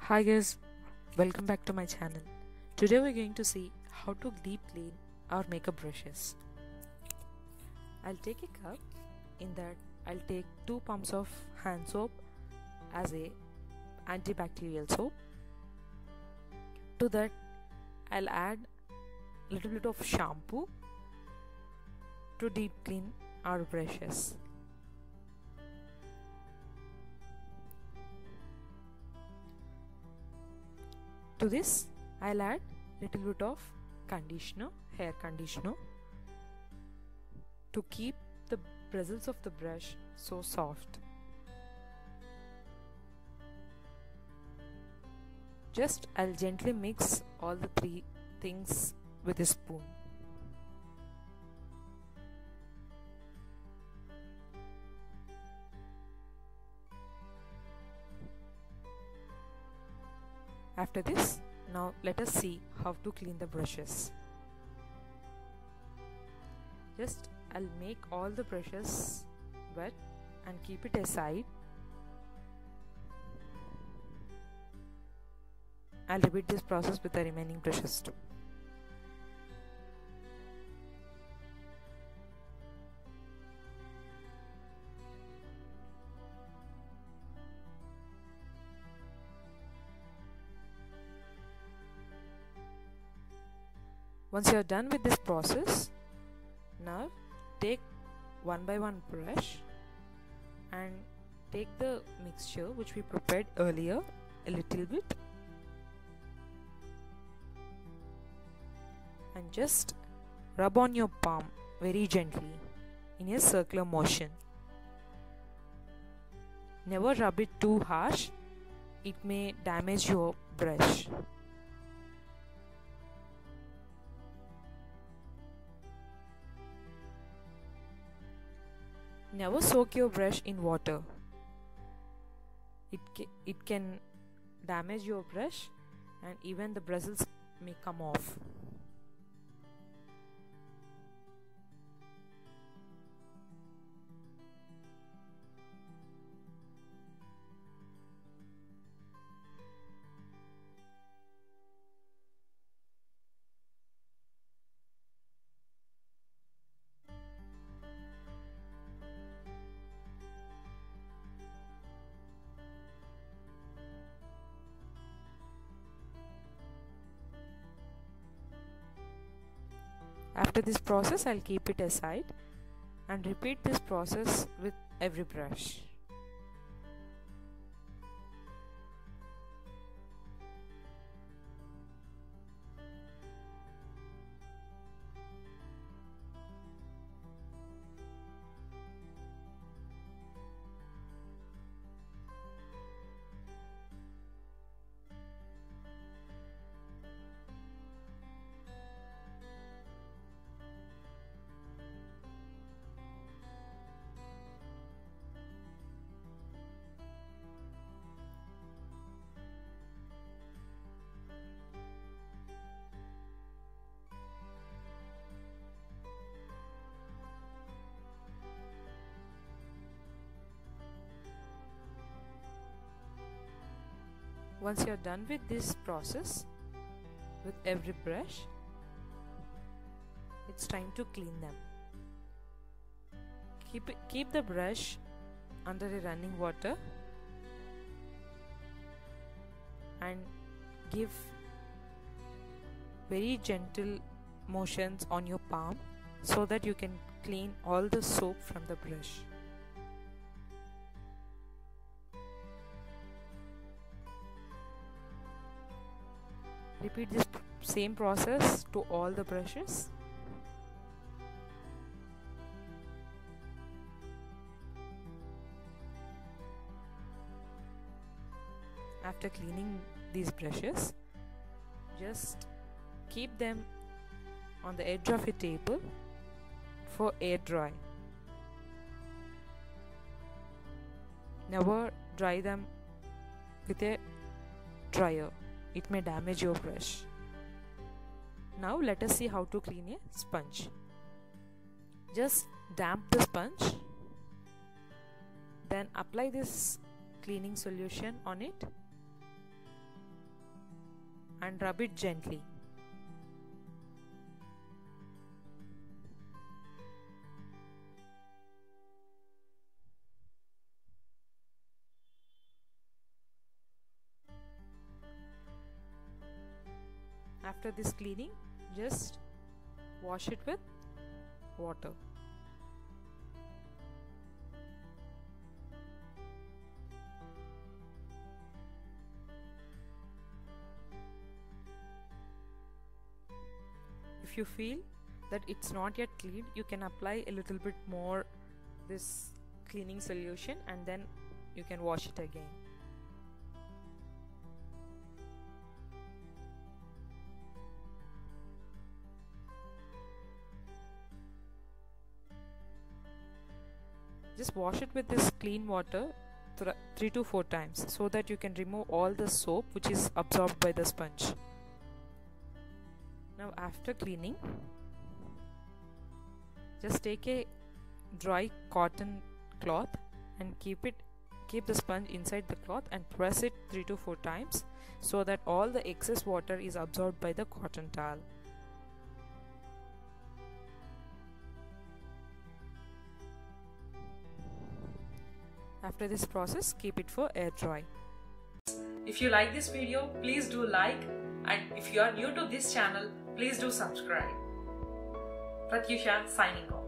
Hi guys, welcome back to my channel. Today we're going to see how to deep clean our makeup brushes. I'll take a cup. In that I'll take 2 pumps of hand soap as a antibacterial soap. To that I'll add a little bit of shampoo to deep clean our brushes. To this I'll add little bit of conditioner, hair conditioner, to keep the bristles of the brush so soft. Just I'll gently mix all the 3 things with a spoon. After this, now let us see how to clean the brushes. Just I'll make all the brushes wet and keep it aside. I'll repeat this process with the remaining brushes too. Once you are done with this process, now take one by one brush and take the mixture which we prepared earlier a little bit and just rub on your palm very gently in a circular motion. Never rub it too harsh, it may damage your brush. Never soak your brush in water. It can damage your brush and even the bristles may come off. After this process, I'll keep it aside and repeat this process with every brush. Once you are done with this process with every brush, it's time to clean them. Keep the brush under a running water and give very gentle motions on your palm so that you can clean all the soap from the brush. Repeat this same process to all the brushes. After cleaning these brushes, just keep them on the edge of a table for air dry. Never dry them with a dryer. It may damage your brush. Now let us see how to clean a sponge. Just damp the sponge, then apply this cleaning solution on it and rub it gently. After this cleaning, just wash it with water. If you feel that it's not yet cleaned, you can apply a little bit more this cleaning solution and then you can wash it again. Just wash it with this clean water 3 to 4 times so that you can remove all the soap which is absorbed by the sponge. Now after cleaning, just take a dry cotton cloth and keep the sponge inside the cloth and press it 3 to 4 times so that all the excess water is absorbed by the cotton towel. After this process, keep it for air dry. If you like this video, please do like, and if you are new to this channel, please do subscribe. Praty signing off.